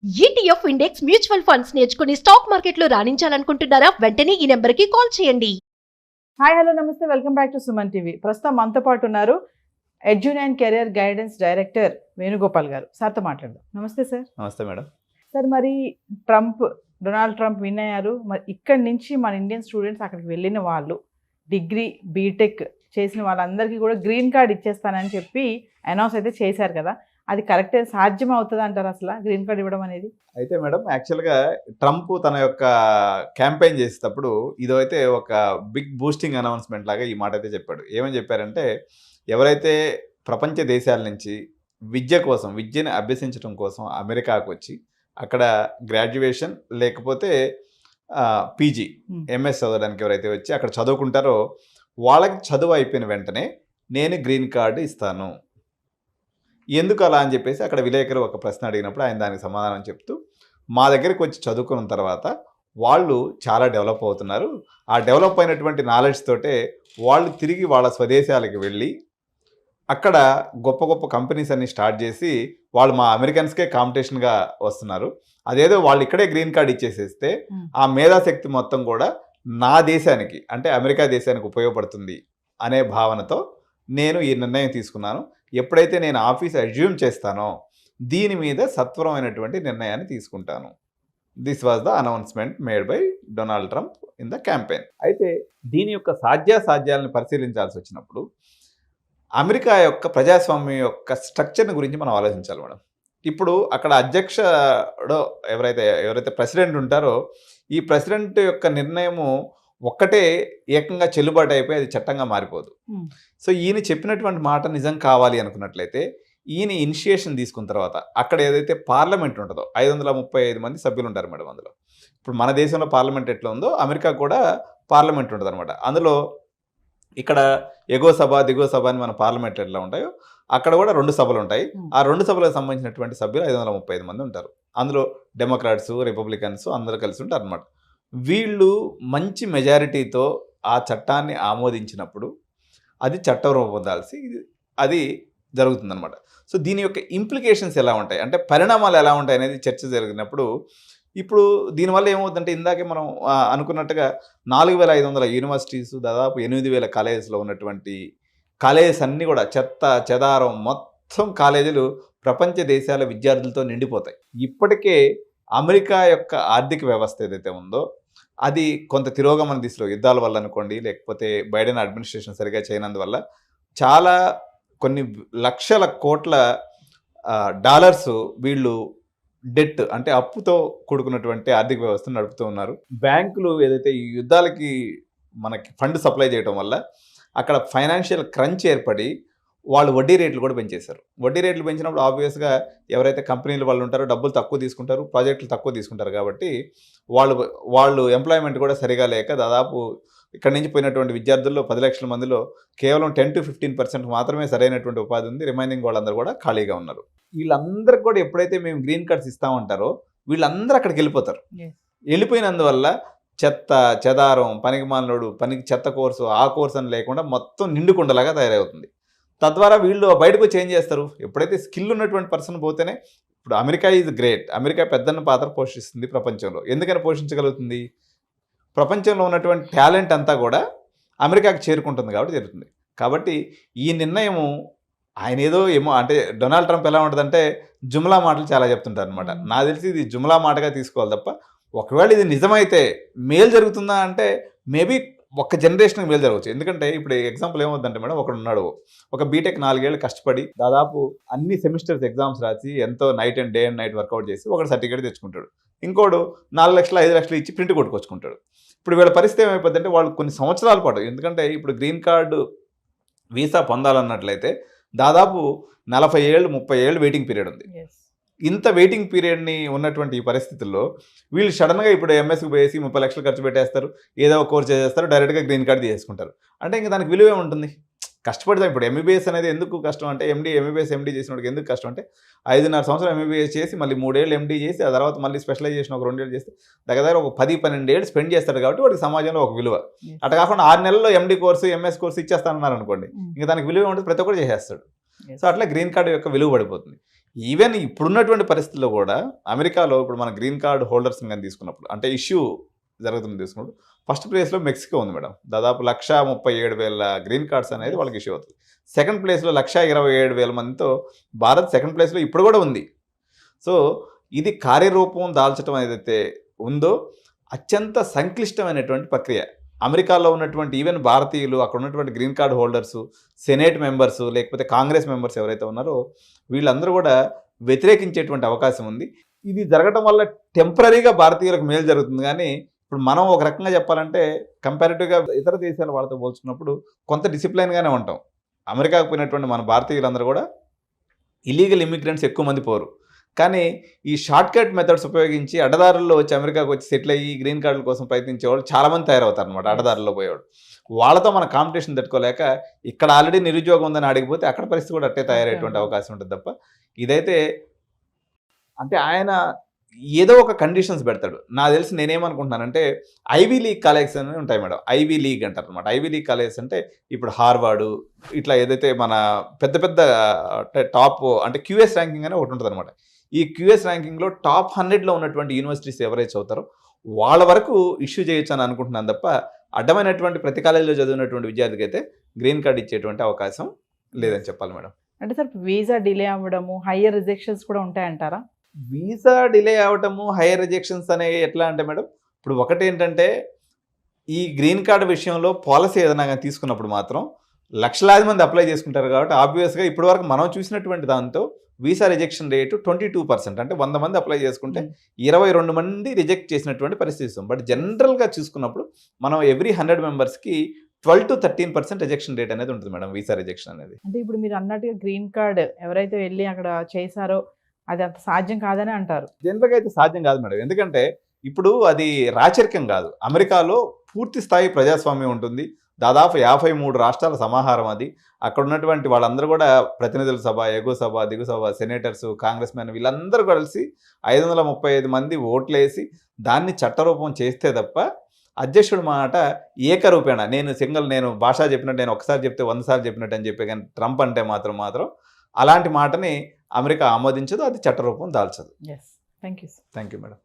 ETF index mutual funds నేర్చుకుని stock మార్కెట్లో రాణించాలనుకుంటున్నారా? వెంటనే ఈ నెంబర్కి కాల్ చేయండి. హాయ్ హలో నమస్తే, welcome back to Suman TV. ప్రస్తుతం మనతో పాటు ఉన్నారు ఎడ్యున్ and career guidance director Venugopal గారు. సార్తో మాట్లాడదాం. నమస్తే సార్. నమస్తే మేడం. సార్, మరి డొనాల్డ్ ట్రంప్ విన్ అయ్యారు. మరి ఇక్కడి నుంచి మన ఇండియన్ స్టూడెంట్స్ అక్కడికి వెళ్ళిన వాళ్ళు, డిగ్రీ బీటెక్ చేసిన వాళ్ళందరికీ కూడా గ్రీన్ కార్డ్ ఇచ్చేస్తానని చెప్పి అనౌన్స్ అయితే చేశారు కదా, అది కరెక్టే? సాధ్యం అవుతుంది అంటారు అసలు గ్రీన్ కార్డ్ ఇవ్వడం అనేది? అయితే మేడం, యాక్చువల్గా ట్రంప్ తన యొక్క క్యాంపెయిన్ చేసేటప్పుడు ఇదైతే ఒక బిగ్ బూస్టింగ్ అనౌన్స్మెంట్ లాగా ఈ మాట అయితే చెప్పాడు. ఏమని చెప్పారంటే, ఎవరైతే ప్రపంచ దేశాల నుంచి విద్యను అభ్యసించడం కోసం అమెరికాకు వచ్చి అక్కడ గ్రాడ్యుయేషన్ లేకపోతే పీజీ ఎంఎస్ చదవడానికి ఎవరైతే వచ్చి అక్కడ చదువుకుంటారో వాళ్ళకి చదువు అయిపోయిన వెంటనే నేను గ్రీన్ కార్డు ఇస్తాను. ఎందుకు అలా అని చెప్పేసి అక్కడ విలేకరు ఒక ప్రశ్న అడిగినప్పుడు ఆయన దానికి సమాధానం చెప్తూ, మా దగ్గరికి వచ్చి చదువుకున్న తర్వాత వాళ్ళు చాలా డెవలప్ అవుతున్నారు. ఆ డెవలప్ అయినటువంటి నాలెడ్జ్ తోటే వాళ్ళు తిరిగి వాళ్ళ స్వదేశాలకు వెళ్ళి అక్కడ గొప్ప గొప్ప కంపెనీస్ అన్ని స్టార్ట్ చేసి వాళ్ళు మా అమెరికన్స్కే కాంపిటీషన్గా వస్తున్నారు. అదేదో వాళ్ళు ఇక్కడే గ్రీన్ కార్డ్ ఇచ్చేసేస్తే ఆ మేధాశక్తి మొత్తం కూడా నా దేశానికి, అంటే అమెరికా దేశానికి ఉపయోగపడుతుంది అనే భావనతో నేను ఈ నిర్ణయం తీసుకున్నాను. ఎప్పుడైతే నేను ఆఫీస్ అజ్యూమ్ చేస్తానో దీని మీద సత్వరమైనటువంటి నిర్ణయాన్ని తీసుకుంటాను. This was the announcement made by Donald Trump in the campaign. అయితే దీని యొక్క సాధ్యాసాధ్యాలను పరిశీలించాల్సి వచ్చినప్పుడు అమెరికా యొక్క ప్రజాస్వామ్యం యొక్క స్ట్రక్చర్ని గురించి మనం ఆలోచించాలి మేడం. ఇప్పుడు అక్కడ అధ్యక్షుడు ఎవరైతే ప్రెసిడెంట్ ఉంటారో ఈ ప్రెసిడెంట్ యొక్క నిర్ణయము ఒక్కటే ఏకంగా చెల్లుబాటు అయిపోయి అది చట్టంగా మారిపోదు. సో ఈయన చెప్పినటువంటి మాట నిజం కావాలి అనుకున్నట్లయితే ఈయన ఇనిషియేషన్ తీసుకున్న తర్వాత అక్కడ ఏదైతే పార్లమెంట్ ఉంటుందో 535 మంది సభ్యులు ఉంటారు మేడం. అందులో ఇప్పుడు మన దేశంలో పార్లమెంట్ ఎట్లా ఉందో అమెరికా కూడా పార్లమెంట్ ఉంటుంది అనమాట. అందులో ఇక్కడ ఎగువ సభ దిగువ సభ అని మన పార్లమెంట్ ఎట్లా ఉంటాయో అక్కడ కూడా 2 సభలు ఉంటాయి. ఆ 2 సభలకు సంబంధించినటువంటి సభ్యులు 535 మంది ఉంటారు. అందులో డెమోక్రాట్స్ రిపబ్లికన్స్ అందరూ కలిసి ఉంటారు అనమాట. వీళ్ళు మంచి మెజారిటీతో ఆ చట్టాన్ని ఆమోదించినప్పుడు అది చట్టం పొందాల్సి అది జరుగుతుందన్నమాట. సో దీని యొక్క ఇంప్లికేషన్స్ ఎలా ఉంటాయి, అంటే పరిణామాలు ఎలా ఉంటాయి అనేది చర్చ జరిగినప్పుడు ఇప్పుడు దీనివల్ల ఏమవుతుందంటే, ఇందాకే మనం అనుకున్నట్టుగా 4500 యూనివర్సిటీస్, దాదాపు 8000 కాలేజెస్లో ఉన్నటువంటి కాలేజెస్ అన్నీ కూడా చెత్త చెదారం మొత్తం కాలేజీలు ప్రపంచ దేశాల విద్యార్థులతో నిండిపోతాయి. ఇప్పటికే అమెరికా యొక్క ఆర్థిక వ్యవస్థ ఏదైతే ఉందో అది కొంత తిరోగమన దిశలో, యుద్ధాల వల్ల అనుకోండి, లేకపోతే బైడెన్ అడ్మినిస్ట్రేషన్ సరిగా చేయనందువల్ల చాలా కొన్ని లక్షల కోట్ల డాలర్స్ వీళ్ళు డెట్ అంటే అప్పుతో కూడుకున్నటువంటి ఆర్థిక వ్యవస్థను నడుపుతూ ఉన్నారు. బ్యాంకులు ఏదైతే ఈ యుద్ధాలకి మనకి ఫండ్ సప్లై చేయడం వల్ల అక్కడ ఫైనాన్షియల్ క్రంచ్ ఏర్పడి వాళ్ళు వడ్డీ రేట్లు కూడా పెంచేశారు. వడ్డీ రేట్లు పెంచినప్పుడు ఆబ్వియస్గా ఎవరైతే కంపెనీలు వాళ్ళు ఉంటారో డబ్బులు తక్కువ తీసుకుంటారు, ప్రాజెక్టులు తక్కువ తీసుకుంటారు. కాబట్టి వాళ్ళు ఎంప్లాయ్మెంట్ కూడా సరిగా లేక దాదాపు ఇక్కడ నుంచి పోయినటువంటి విద్యార్థుల్లో 10 లక్షల మందిలో కేవలం 10 to 15% మాత్రమే సరైనటువంటి ఉపాధి ఉంది. రిమైనింగ్ వాళ్ళందరూ కూడా ఖాళీగా ఉన్నారు. వీళ్ళందరికీ కూడా ఎప్పుడైతే మేము గ్రీన్ కార్డ్స్ ఇస్తామంటారో వీళ్ళందరూ అక్కడికి వెళ్ళిపోతారు. వెళ్ళిపోయినందువల్ల చెత్త చెదారం, పనికిమాలినోడు, చెత్త కోర్సు ఆ కోర్సు అని లేకుండా మొత్తం నిండుకుండలాగా తయారవుతుంది. తద్వారా వీళ్ళు బయటకు వచ్చి ఏం చేస్తారు, ఎప్పుడైతే స్కిల్ ఉన్నటువంటి పర్సన్ పోతేనే. ఇప్పుడు అమెరికా ఈజ్ గ్రేట్, అమెరికా పెద్దన్న పాత్ర పోషిస్తుంది ప్రపంచంలో. ఎందుకని పోషించగలుగుతుంది? ప్రపంచంలో ఉన్నటువంటి టాలెంట్ అంతా కూడా అమెరికాకి చేరుకుంటుంది కాబట్టి జరుగుతుంది. కాబట్టి ఈ నిర్ణయము ఆయన ఏమో అంటే డొనాల్డ్ ట్రంప్ ఎలా ఉంటుందంటే జుమ్లా మాటలు చాలా చెప్తుంటారు అనమాట. నాకు తెలిసి ఇది జుమ్లా మాటగా తీసుకోవాలి తప్ప, ఒకవేళ ఇది నిజమైతే మేలు జరుగుతుందా అంటే మేబీ ఒక్క జనరేషన్కి మేలు జరగవచ్చు. ఎందుకంటే ఇప్పుడు ఎగ్జాంపుల్ ఏమవుతుందంటే మేడం, ఒకడు ఉన్నాడు, ఒక బీటెక్ 4 ఏళ్ళు కష్టపడి దాదాపు అన్ని సెమిస్టర్స్ ఎగ్జామ్స్ రాసి ఎంతో డే అండ్ నైట్ వర్కౌట్ చేసి ఒకటి సర్టిఫికేట్ తెచ్చుకుంటాడు. ఇంకోడు 4 లక్షలు 5 లక్షలు ఇచ్చి ప్రింట్ కొట్టుకొచ్చుకుంటాడు. ఇప్పుడు వీళ్ళ పరిస్థితి ఏమైపోతుందంటే వాళ్ళు కొన్ని సంవత్సరాల పాటు, ఎందుకంటే ఇప్పుడు గ్రీన్ కార్డు వీసా పొందాలన్నట్లయితే దాదాపు 40 ఏళ్ళు 30 ఏళ్ళు వెయిటింగ్ పీరియడ్ ఉంది. ఇంత వెయిటింగ్ పీరియడ్ని ఉన్నటువంటి ఈ పరిస్థితుల్లో వీళ్ళు సడన్గా ఇప్పుడు ఎంఎస్కి పోయేసి 30 లక్షలు ఖర్చు పెట్టేస్తారు, ఏదో ఒక కోర్స్ చేసేస్తారు, డైరెక్ట్గా గ్రీన్ కార్డు తీసుకుంటారు. అంటే ఇంకా దానికి విలువే ఉంటుంది. కష్టపడతాం. ఇప్పుడు ఎంబీబీఎస్ అనేది ఎందుకు కష్టం అంటే, ఎంబీబీఎస్ చేసినోడికి ఎందుకు కష్టం అంటే 5.5 సంవత్సరాలు ఎంబీబీఎస్ చేసి మళ్ళీ 3 ఏళ్ళు ఎండీ చేసి ఆ తర్వాత మళ్ళీ స్పెషలైజేషన్ ఒక 2 ఏళ్ళు చేస్తే దగ్గర ఒక 10-12 ఏళ్ళు స్పెండ్ చేస్తాడు. కాబట్టి వాడికి సమాజంలో ఒక విలువ. అట్లా కాకుండా 6 నెలల్లో ఎండీ కోర్సు ఎంఎస్ కోర్సు ఇచ్చేస్తానన్నారు అనుకోండి, ఇంకా దానికి విలువ ఉంటుంది, ప్రతి ఒక్కరు చేసేస్తాడు. సో అట్లా గ్రీన్ కార్డు యొక్క విలువ పడిపోతుంది. ఈవెన్ ఇప్పుడున్నటువంటి పరిస్థితుల్లో కూడా అమెరికాలో ఇప్పుడు మన గ్రీన్ కార్డ్ హోల్డర్స్ కానీ తీసుకున్నప్పుడు అంటే ఇష్యూ జరుగుతుంది తీసుకున్నప్పుడు ఫస్ట్ ప్లేస్లో మెక్సికో ఉంది మేడం. దాదాపు 1,37,000 గ్రీన్ కార్డ్స్ అనేది వాళ్ళకి ఇష్యూ అవుతుంది. సెకండ్ ప్లేస్లో 1,27,000 మందితో భారత్ సెకండ్ ప్లేస్లో ఇప్పుడు కూడా ఉంది. సో ఇది కార్యరూపం దాల్చడం ఏదైతే ఉందో అత్యంత సంక్లిష్టమైనటువంటి ప్రక్రియ. అమెరికాలో ఉన్నటువంటి ఈవెన్ భారతీయులు, అక్కడ ఉన్నటువంటి green card holders, senate members, లేకపోతే కాంగ్రెస్ మెంబర్స్ ఎవరైతే ఉన్నారో వీళ్ళందరూ కూడా వ్యతిరేకించేటువంటి అవకాశం ఉంది. ఇది జరగడం వల్ల టెంపరీగా భారతీయులకు మేలు జరుగుతుంది. కానీ ఇప్పుడు మనం ఒక రకంగా చెప్పాలంటే కంపారిటివ్గా ఇతర దేశాల వాళ్ళతో పోల్చుకున్నప్పుడు కొంత డిసిప్లైన్గానే ఉంటాం. అమెరికాకు పోయినటువంటి మన భారతీయులందరూ కూడా ఇల్లీగల్ ఇమిగ్రెంట్స్ ఎక్కువ మంది పోరు. కానీ ఈ షార్ట్ కట్ మెథడ్స్ ఉపయోగించి అడ్డదారుల్లో వచ్చి అమెరికాకు వచ్చి సెటిల్ అయ్యి గ్రీన్ కార్డుల కోసం ప్రయత్నించేవాళ్ళు చాలామంది తయారవుతారు అనమాట. అడ్డదారుల్లో పోయేవాడు వాళ్ళతో మన కాంపిటీషన్ తట్టుకోలేక ఇక్కడ ఆల్రెడీ నిరుద్యోగం ఉందని అడిగిపోతే అక్కడ పరిస్థితి కూడా అట్టే తయారయ్యేటువంటి అవకాశం ఉంటుంది తప్ప ఇదైతే అంటే ఆయన ఏదో ఒక కండిషన్స్ పెడతాడు. నాకు తెలిసి నేనేమనుకుంటున్నానంటే ఐవీ లీగ్ కాలేజెస్ అనేవి ఉంటాయి మేడం. ఐవీ లీగ్ అంటారు అనమాట. ఐవీ లీగ్ కాలేజెస్ అంటే ఇప్పుడు హార్వర్డ్ ఇట్లా ఏదైతే మన పెద్ద పెద్ద టాప్ అంటే క్యూఎస్ ర్యాంకింగ్ అనే ఒకటి ఉంటుంది అనమాట. ఈ క్యూఎస్ ర్యాంకింగ్లో టాప్ 100లో ఉన్నటువంటి యూనివర్సిటీస్ ఎవరైతే అవుతారో వాళ్ళ వరకు ఇష్యూ చేయొచ్చు అని అనుకుంటున్నాను తప్ప అడ్డమైనటువంటి ప్రతి కాలేజీలో చదివినటువంటి విద్యార్థికి అయితే గ్రీన్ కార్డ్ ఇచ్చేటువంటి అవకాశం లేదని చెప్పాలి మేడం. అంటే సార్ వీసా డిలే అవ్వడము, హయ్యర్ రిజెక్షన్స్ కూడా ఉంటాయంటారా? వీసా డిలే అవ్వటము, హైయర్ రిజెక్షన్స్ అనేవి ఎట్లా అంటే మేడం ఇప్పుడు ఒకటి ఏంటంటే ఈ గ్రీన్ కార్డు విషయంలో పాలసీ ఏదైనా కానీ తీసుకున్నప్పుడు మాత్రం లక్షలాది మంది అప్లై చేసుకుంటారు కాబట్టి ఆబ్వియస్గా ఇప్పటి వరకు మనం చూసినటువంటి దాంతో వీసా రిజెక్షన్ రేటు 22%. అంటే 100 మంది అప్లై చేసుకుంటే 22 మంది రిజెక్ట్ చేసినటువంటి పరిస్థితి ఇస్తాం. బట్ జనరల్గా చూసుకున్నప్పుడు మనం ఎవ్రీ 100 మెంబర్స్కి 12 to 13% రిజెక్షన్ రేట్ అనేది ఉంటుంది మేడం, వీసా రిజెక్షన్ అనేది. అంటే ఇప్పుడు మీరు అన్నట్టుగా గ్రీన్ కార్డ్ ఎవరైతే వెళ్ళి అక్కడ చేశారో అది అంత సాధ్యం కాదని అంటారు. జనరల్గా అయితే సాధ్యం కాదు మేడం. ఎందుకంటే ఇప్పుడు అది రాచరికం కాదు. అమెరికాలో పూర్తి స్థాయి ప్రజాస్వామ్యం ఉంటుంది. దాదాపు 53 రాష్ట్రాల సమాహారం అది. అక్కడ ఉన్నటువంటి వాళ్ళందరూ కూడా ప్రతినిధుల సభ, ఎగువ సభ, దిగు సభ, సెనేటర్స్, కాంగ్రెస్ మెన్ వీళ్ళందరూ కలిసి 535 మంది ఓట్లేసి దాన్ని చట్టరూపం చేస్తే తప్ప అధ్యక్షుడు మాట ఏకరూపేణ నేను భాష చెప్పినట్టు నేను ఒకసారి చెప్తే 100 సార్లు చెప్పినట్టు అని చెప్పే కానీ ట్రంప్ అంటే మాత్రం అలాంటి మాటని అమెరికా ఆమోదించదు, అది చట్టరూపం దాల్చదు. Yes, thank you. Thank you madam.